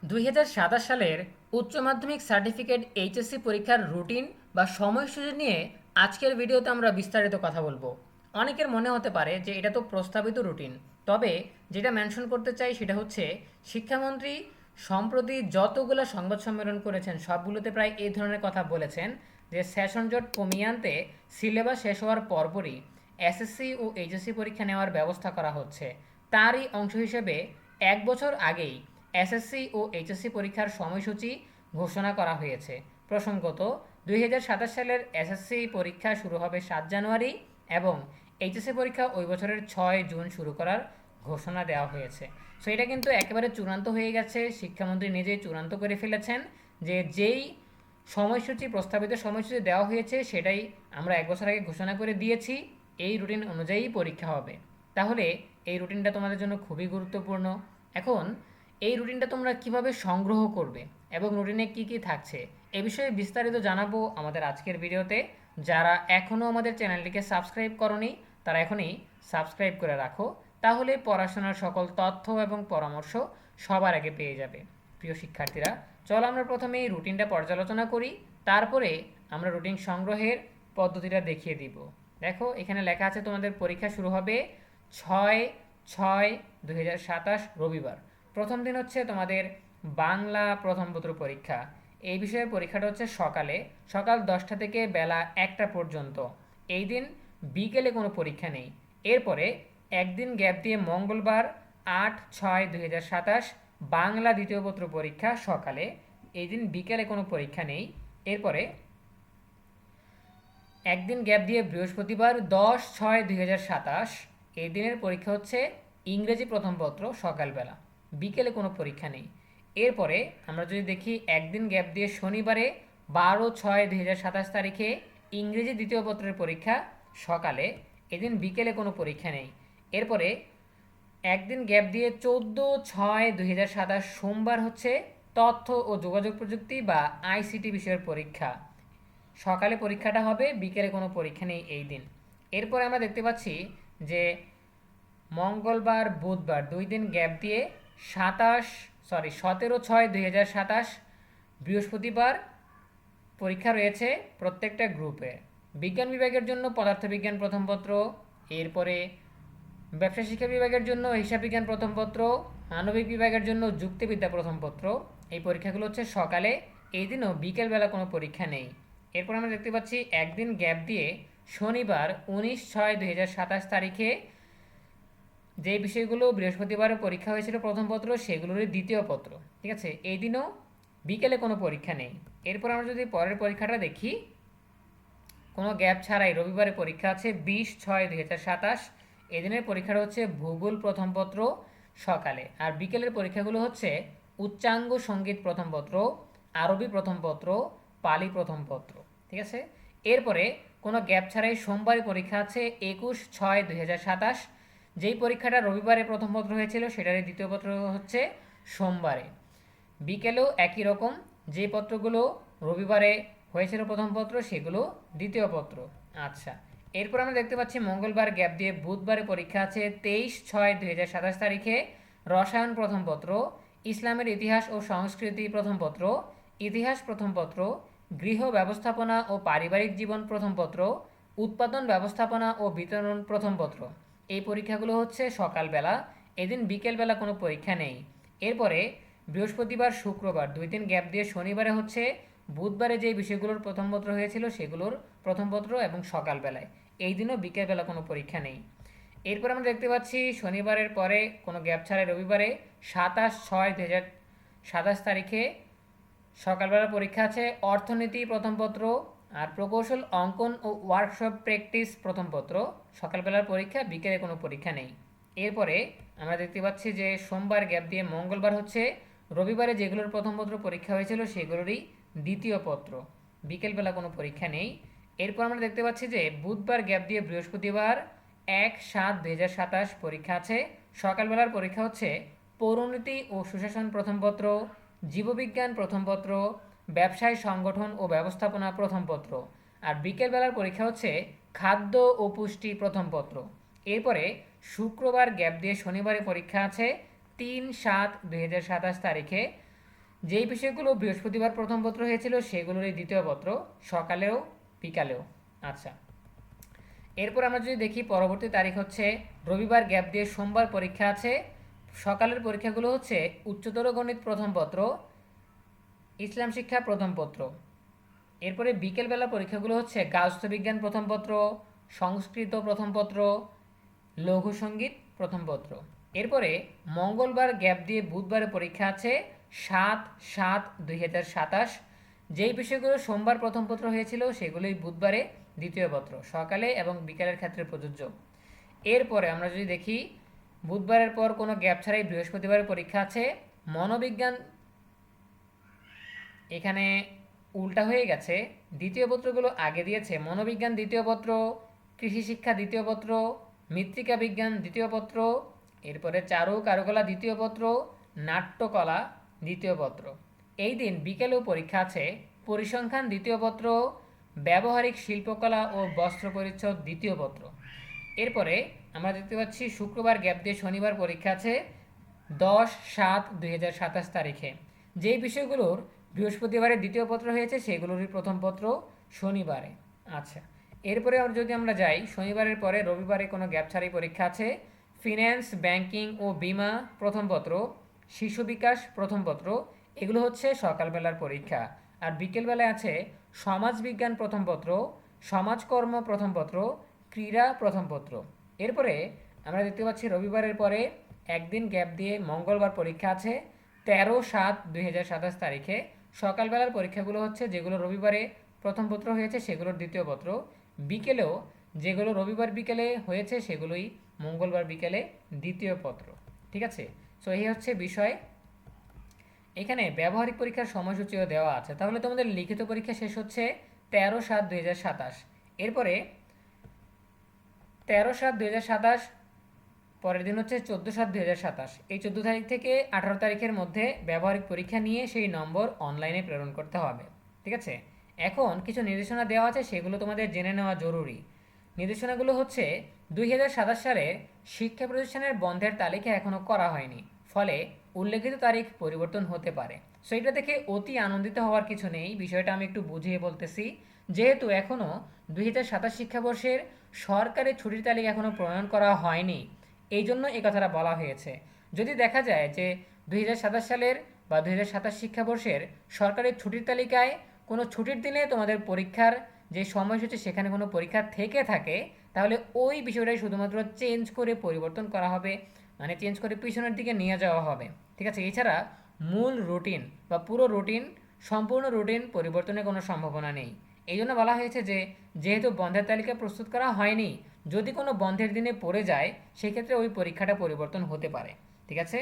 2027 সালের উচ্চ মাধ্যমিক সার্টিফিকেট এইচএসসি পরীক্ষার রুটিন বা সময়সূচি নিয়ে আজকের ভিডিওতে আমরা বিস্তারিত কথা বলবো। অনেকের মনে হতে পারে যে এটা তো প্রস্তাবিত রুটিন, তবে যেটা মেনশন করতে চাই সেটা হচ্ছে শিক্ষামন্ত্রী সম্প্রতি যতগুলো সংবাদ সম্মেলন করেছেন সবগুলোতে প্রায় এই ধরনের কথা বলেছেন যে সেশন জট কমিয়ে আনতে সিলেবাস শেষ হওয়ার পরপরই এসএসসি ও এইচএসসি পরীক্ষা নেওয়ার ব্যবস্থা করা হচ্ছে। তারই অংশ হিসেবে এক বছর আগেই এসএসসি ও এইচএসসি পরীক্ষার সময়সূচি ঘোষণা করা হয়েছে। প্রসঙ্গত, 2027 সালের এসএসসি পরীক্ষা শুরু হবে 7 জানুয়ারি এবং এইচএসসি পরীক্ষা ওই বছরের 6 জুন শুরু করার ঘোষণা দেওয়া হয়েছে। সো এটা কিন্তু একেবারে চূড়ান্ত হয়ে গেছে, শিক্ষামন্ত্রী নিজেই চূড়ান্ত করে ফেলেছেন যে যেই সময়সূচি প্রস্তাবিত সময়সূচি দেওয়া হয়েছে সেটাই আমরা এক বছর আগে ঘোষণা করে দিয়েছি, এই রুটিন অনুযায়ী পরীক্ষা হবে। তাহলে এই রুটিনটা তোমাদের জন্য খুবই গুরুত্বপূর্ণ। এখন এই রুটিনটা তোমরা কিভাবে সংগ্রহ করবে এবং রুটিনে কি কি থাকছে এ বিষয়ে বিস্তারিত জানাবো আমাদের আজকের ভিডিওতে। যারা এখনও আমাদের চ্যানেলটিকে সাবস্ক্রাইব করনি তারা এখনই সাবস্ক্রাইব করে রাখো, তাহলে পড়াশোনার সকল তথ্য এবং পরামর্শ সবার আগে পেয়ে যাবে। প্রিয় শিক্ষার্থীরা, চলো আমরা প্রথমে এই রুটিনটা পর্যালোচনা করি, তারপরে আমরা রুটিন সংগ্রহের পদ্ধতিটা দেখিয়ে দিব। দেখো, এখানে লেখা আছে তোমাদের পরীক্ষা শুরু হবে 6/6/2027 রবিবার। প্রথম দিন হচ্ছে তোমাদের বাংলা প্রথম পত্র পরীক্ষা। এই বিষয়ে পরীক্ষাটা হচ্ছে সকাল 10টা থেকে বেলা 1টা পর্যন্ত। এই দিন বিকেলে কোনো পরীক্ষা নেই। এরপরে একদিন গ্যাপ দিয়ে মঙ্গলবার 8/6/2027 বাংলা দ্বিতীয় পত্র পরীক্ষা সকালে। এই দিন বিকেলে কোনো পরীক্ষা নেই। এরপরে একদিন গ্যাপ দিয়ে বৃহস্পতিবার 10/6/2027 এই দিনের পরীক্ষা হচ্ছে ইংরেজি প্রথম পত্র সকালবেলা, বিকেলে কোনো পরীক্ষা নেই। এরপরে আমরা যদি দেখি একদিন গ্যাপ দিয়ে শনিবারে 12/6/2027 তারিখে ইংরেজি দ্বিতীয় পত্রের পরীক্ষা সকালে, এদিন বিকেলে কোনো পরীক্ষা নেই। এরপরে একদিন গ্যাপ দিয়ে 14/6/2027 সোমবার হচ্ছে তথ্য ও যোগাযোগ প্রযুক্তি বা আইসিটি বিষয়ের পরীক্ষা। সকালে পরীক্ষাটা হবে, বিকেলে কোনো পরীক্ষা নেই এই দিন। এরপরে আমরা দেখতে পাচ্ছি যে মঙ্গলবার বুধবার 2 দিন গ্যাপ দিয়ে 17/6/2027 বৃহস্পতিবার পরীক্ষা রয়েছে প্রত্যেকটা গ্রুপে। বিজ্ঞান বিভাগের জন্য পদার্থবিজ্ঞান প্রথম পত্র, এরপরে ব্যবসা শিক্ষা বিভাগের জন্য হিসাব বিজ্ঞান প্রথম পত্র, আণবিক বিভাগের জন্য যুক্তিবিদ্যা প্রথম পত্র। এই পরীক্ষাগুলো হচ্ছে সকালে, এই দিনও বিকেলবেলা কোনো পরীক্ষা নেই। এরপর আমরা দেখতে পাচ্ছি একদিন গ্যাপ দিয়ে শনিবার 19/6/2027 তারিখে যে বিষয়গুলো বৃহস্পতিবারে পরীক্ষা হয়েছিল প্রথম পত্র সেগুলোরই দ্বিতীয় পত্র, ঠিক আছে, এই দিনও বিকেলে কোনো পরীক্ষা নেই। এরপর আমরা যদি পরের পরীক্ষাটা দেখি, কোনো গ্যাপ ছাড়াই রবিবারে পরীক্ষা আছে 20/6/2027। এদিনের পরীক্ষাটা হচ্ছে ভূগোল প্রথম পত্র সকালে, আর বিকেলের পরীক্ষাগুলো হচ্ছে উচ্চাঙ্গ সঙ্গীত প্রথম পত্র, আরবি প্রথম পত্র, পালি প্রথম পত্র, ঠিক আছে। এরপরে কোনো গ্যাপ ছাড়াই সোমবারে পরীক্ষা আছে 21/6/2027। যেই পরীক্ষাটা রবিবারে প্রথম পত্র হয়েছিল সেটারই দ্বিতীয় পত্র হচ্ছে সোমবারে, বিকেলেও একই রকম, যে পত্রগুলো রবিবারে হয়েছিল প্রথম পত্র সেগুলো দ্বিতীয় পত্র। আচ্ছা, এরপর আমরা দেখতে পাচ্ছি মঙ্গলবার গ্যাপ দিয়ে বুধবারে পরীক্ষা আছে 23/6/2027 তারিখে রসায়ন প্রথম পত্র, ইসলামের ইতিহাস ও সংস্কৃতি প্রথম পত্র, ইতিহাস প্রথম পত্র, গৃহ ব্যবস্থাপনা ও পারিবারিক জীবন প্রথম পত্র, উৎপাদন ব্যবস্থাপনা ও বিতরণ প্রথম পত্র। এই পরীক্ষাগুলো হচ্ছে সকালবেলা, এদিন বিকেলবেলা কোনো পরীক্ষা নেই। এরপরে বৃহস্পতিবার শুক্রবার 2 দিন গ্যাপ দিয়ে শনিবারে হচ্ছে বুধবারে যে বিষয়গুলোর প্রথম পত্র হয়েছিল সেগুলোর প্রথম পত্র এবং সকালবেলায়, এই দিনও বিকেলবেলা কোনো পরীক্ষা নেই। এরপর আমরা দেখতে পাচ্ছি শনিবারের পরে কোনো গ্যাপ ছাড়াই রবিবারে 27/6/2027 তারিখে সকালবেলা পরীক্ষা আছে অর্থনীতি প্রথম পত্র আর প্রকৌশল অঙ্কন ও ওয়ার্কশপ প্র্যাকটিস প্রথম পত্র। সকালবেলার পরীক্ষা, বিকেলে কোনো পরীক্ষা নেই। এরপরে আমরা দেখতে পাচ্ছি যে সোমবার গ্যাপ দিয়ে মঙ্গলবার হচ্ছে রবিবারে যেগুলোর প্রথম পত্র পরীক্ষা হয়েছিল সেগুলোরই দ্বিতীয় পত্র, বিকেলবেলা কোনো পরীক্ষা নেই। এরপর আমরা দেখতে পাচ্ছি যে বুধবার গ্যাপ দিয়ে বৃহস্পতিবার 1/7/2027 পরীক্ষা আছে। সকালবেলার পরীক্ষা হচ্ছে পৌরনীতি ও সুশাসন প্রথম পত্র, জীববিজ্ঞান প্রথম পত্র, ব্যবসায় সংগঠন ও ব্যবস্থাপনা প্রথম পত্র, আর বিকেলবেলার পরীক্ষা হচ্ছে খাদ্য ও পুষ্টি প্রথম পত্র। এরপরে শুক্রবার গ্যাপ দিয়ে শনিবারে পরীক্ষা আছে 3/7/2027 তারিখে যেই বিষয়গুলো বৃহস্পতিবার প্রথম পত্র হয়েছিল সেগুলোরই দ্বিতীয় পত্র, সকালেও বিকালেও। আচ্ছা, এরপর আমরা যদি দেখি পরবর্তী তারিখ হচ্ছে রবিবার গ্যাপ দিয়ে সোমবার পরীক্ষা আছে। সকালের পরীক্ষাগুলো হচ্ছে উচ্চতর গণিত প্রথম পত্র, ইসলাম শিক্ষা প্রথম পত্র। এরপরে বিকেলবেলা পরীক্ষাগুলো হচ্ছে গার্হস্থ্য বিজ্ঞান প্রথম পত্র, সংস্কৃত প্রথম পত্র, লঘু সঙ্গীত প্রথম পত্র। এরপরে মঙ্গলবার গ্যাপ দিয়ে বুধবারে পরীক্ষা আছে 7/7/2027। যেই বিষয়গুলো সোমবার প্রথম পত্র হয়েছিল সেগুলোই বুধবারে দ্বিতীয় পত্র, সকালে এবং বিকালের ক্ষেত্রে প্রযোজ্য। এরপরে আমরা যদি দেখি বুধবারের পর কোনো গ্যাপ ছাড়াই বৃহস্পতিবারের পরীক্ষা আছে। মনোবিজ্ঞান এখানে উল্টা হয়ে গেছে, দ্বিতীয় পত্রগুলো আগে দিয়েছে। মনোবিজ্ঞান দ্বিতীয় পত্র, কৃষি শিক্ষা দ্বিতীয় পত্র, মৃত্তিকা বিজ্ঞান দ্বিতীয় পত্র, এরপরে চারু কারুকলা দ্বিতীয় পত্র, নাট্যকলা দ্বিতীয় পত্র। এই দিন বিকেলেও পরীক্ষা আছে পরিসংখ্যান দ্বিতীয় পত্র, ব্যবহারিক শিল্পকলা ও বস্ত্র পরিচ্ছদ দ্বিতীয় পত্র। এরপরে আমরা দেখতে পাচ্ছি শুক্রবার গ্যাপ দিয়ে শনিবার পরীক্ষা আছে 10/7/2027 তারিখে। যেই বিষয়গুলোর বৃহস্পতিবারে দ্বিতীয় পত্র হয়েছে সেগুলোরই প্রথম পত্র শনিবারে। আচ্ছা, এরপরে যদি আমরা যাই শনিবারের পরে রবিবারে কোনো গ্যাপ ছাড়াই পরীক্ষা আছে ফিন্যান্স ব্যাংকিং ও বিমা প্রথম পত্র, শিশু বিকাশ প্রথম পত্র। এগুলো হচ্ছে সকালবেলার পরীক্ষা। আর বিকেলবেলায় আছে সমাজবিজ্ঞান প্রথম পত্র, সমাজকর্ম প্রথম পত্র, ক্রীড়া প্রথম পত্র। এরপরে আমরা দেখতে পাচ্ছি রবিবারের পরে একদিন গ্যাপ দিয়ে মঙ্গলবার পরীক্ষা আছে 13/7/2027 তারিখে। সকালবেলার পরীক্ষাগুলো হচ্ছে যেগুলো রবিবারে প্রথম পত্র হয়েছে সেগুলোর দ্বিতীয় পত্র, বিকেলেও যেগুলো রবিবার বিকেলে হয়েছে সেগুলোই মঙ্গলবার বিকেলে দ্বিতীয় পত্র। ঠিক আছে, সো এই হচ্ছে বিষয়। এখানে ব্যবহারিক পরীক্ষার সময়সূচিও দেওয়া আছে। তাহলে তোমাদের লিখিত পরীক্ষা শেষ হচ্ছে 13/7/2027। এরপরে 13/7/2027 পরের দিন হচ্ছে 14/7/2027। এই 14 তারিখ থেকে 18 তারিখের মধ্যে ব্যবহারিক পরীক্ষা নিয়ে সেই নম্বর অনলাইনে প্রেরণ করতে হবে। ঠিক আছে, এখন কিছু নির্দেশনা দেওয়া আছে সেগুলো তোমাদের জেনে নেওয়া জরুরি। নির্দেশনাগুলো হচ্ছে 2027 সালে শিক্ষা প্রতিষ্ঠানের বন্ধের তালিকা এখনও করা হয়নি, ফলে উল্লেখিত তারিখ পরিবর্তন হতে পারে। সো এটা দেখে অতি আনন্দিত হওয়ার কিছু নেই, বিষয়টা আমি একটু বুঝিয়ে বলতেছি। যেহেতু এখনও 2027 শিক্ষাবর্ষের সরকারি ছুটির তালিকা এখনও প্রণয়ন করা হয়নি, এই জন্য এই কথাটা বলা হয়েছে। যদি দেখা যায় যে 2027 সালের বা 2027 শিক্ষাবর্ষের সরকারি ছুটির তালিকায় কোনো ছুটির দিনে তোমাদের পরীক্ষার যে সময়সূচি সেখানে কোনো পরীক্ষা থেকে থাকে, তাহলে ওই বিষয়টাই শুধুমাত্র চেঞ্জ করে পরিবর্তন করা হবে, মানে চেঞ্জ করে পিছনের দিকে নিয়ে যাওয়া হবে। ঠিক আছে, এছাড়া মূল রুটিন বা পুরো রুটিন, সম্পূর্ণ রুটিন পরিবর্তনের কোনো সম্ভাবনা নেই। এই জন্য বলা হয়েছে যে যেহেতু বন্ধের তালিকা প্রস্তুত করা হয়নি, যদি কোনো বন্ধের দিনে পড়ে যায় সেক্ষেত্রে ওই পরীক্ষাটা পরিবর্তন হতে পারে। ঠিক আছে,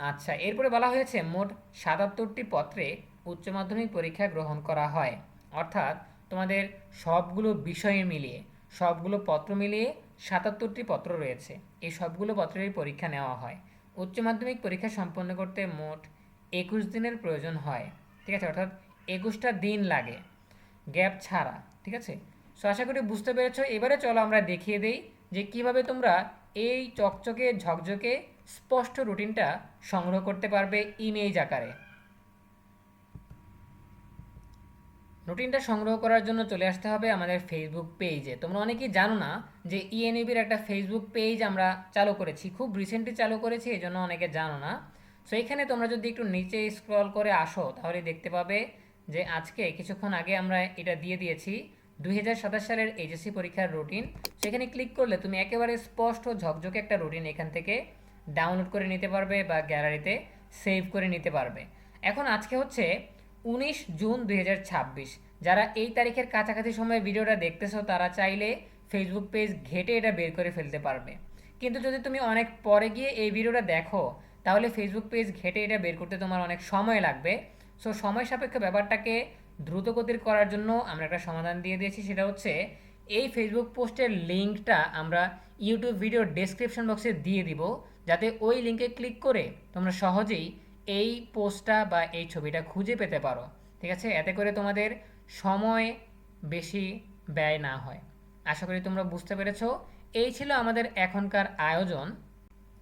আচ্ছা, এরপরে বলা হয়েছে মোট 77টি পত্রে উচ্চ মাধ্যমিক পরীক্ষা গ্রহণ করা হয়। অর্থাৎ তোমাদের সবগুলো বিষয় মিলিয়ে, সবগুলো পত্র মিলিয়ে 77টি পত্র রয়েছে। এই সবগুলো পত্রেরই পরীক্ষা নেওয়া হয়। উচ্চ মাধ্যমিক পরীক্ষা সম্পন্ন করতে মোট 21 দিনের প্রয়োজন হয়। ঠিক আছে, অর্থাৎ 21টা দিন লাগে গ্যাপ ছাড়া। ঠিক আছে, সো আশা করি বুঝতে পেরেছো। এবারে চলো আমরা দেখিয়ে দেই যে কিভাবে তোমরা এই চকচকে ঝকঝকে স্পষ্ট রুটিনটা সংগ্রহ করতে পারবে ইমেজ আকারে। রুটিনটা সংগ্রহ করার জন্য চলে আসতে হবে আমাদের ফেসবুক পেজে। তোমরা অনেকেই জানো না যে ইএনইবির একটা ফেসবুক পেজ আমরা চালু করেছি, খুব রিসেন্টলি চালু করেছি, এই জন্য অনেকে জানো না। সো এখানে তোমরা যদি একটু নিচে স্ক্রল করে আসো তাহলে দেখতে পাবে যে আজকে কিছুক্ষণ আগে আমরা এটা দিয়ে দিয়েছি 2027 সালের এইচএসসি পরীক্ষার রুটিন। সেখানে ক্লিক করলে তুমি একেবারে স্পষ্ট ঝকঝকে একটা রুটিন এখান থেকে ডাউনলোড করে নিতে পারবে বা গ্যালারিতে সেভ করে নিতে পারবে। এখন আজকে হচ্ছে 19 জুন 2026। যারা এই তারিখের কাছাকাছি সময়ে ভিডিওটা দেখতেছো তারা চাইলে ফেসবুক পেজ ঘেটে এটা বের করে ফেলতে পারবে। কিন্তু যদি তুমি অনেক পরে গিয়ে এই ভিডিওটা দেখো তাহলে ফেসবুক পেজ ঘেটে এটা বের করতে তোমার অনেক সময় লাগবে। সো সময় সাপেক্ষ ব্যাপারটাকে দ্রুতগতির করার জন্য আমরা একটা সমাধান দিয়ে দিয়েছি, সেটা হচ্ছে এই ফেসবুক পোস্টের লিঙ্কটা আমরা ইউটিউব ভিডিও ডেসক্রিপশন বক্সে দিয়ে দিব, যাতে ওই লিঙ্কে ক্লিক করে তোমরা সহজেই এই পোস্টটা বা এই ছবিটা খুঁজে পেতে পারো। ঠিক আছে, এতে করে তোমাদের সময় বেশি ব্যয় না হয়। আশা করি তোমরা বুঝতে পেরেছো। এই ছিল আমাদের এখনকার আয়োজন।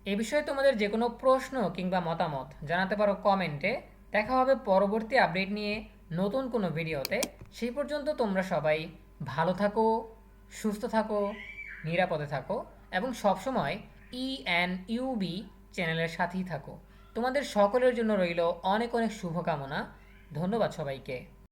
এ বিষয়ে তোমাদের যে কোনো প্রশ্ন কিংবা মতামত জানাতে পারো কমেন্টে। দেখা হবে পরবর্তী আপডেট নিয়ে নতুন কোনো ভিডিওতে। সেই পর্যন্ত তোমরা সবাই ভালো থাকো, সুস্থ থাকো, নিরাপদে থাকো এবং সবসময় ইএনইউবি চ্যানেলের সাথেই থাকো। তোমাদের সকলের জন্য রইল অনেক অনেক শুভকামনা। ধন্যবাদ সবাইকে।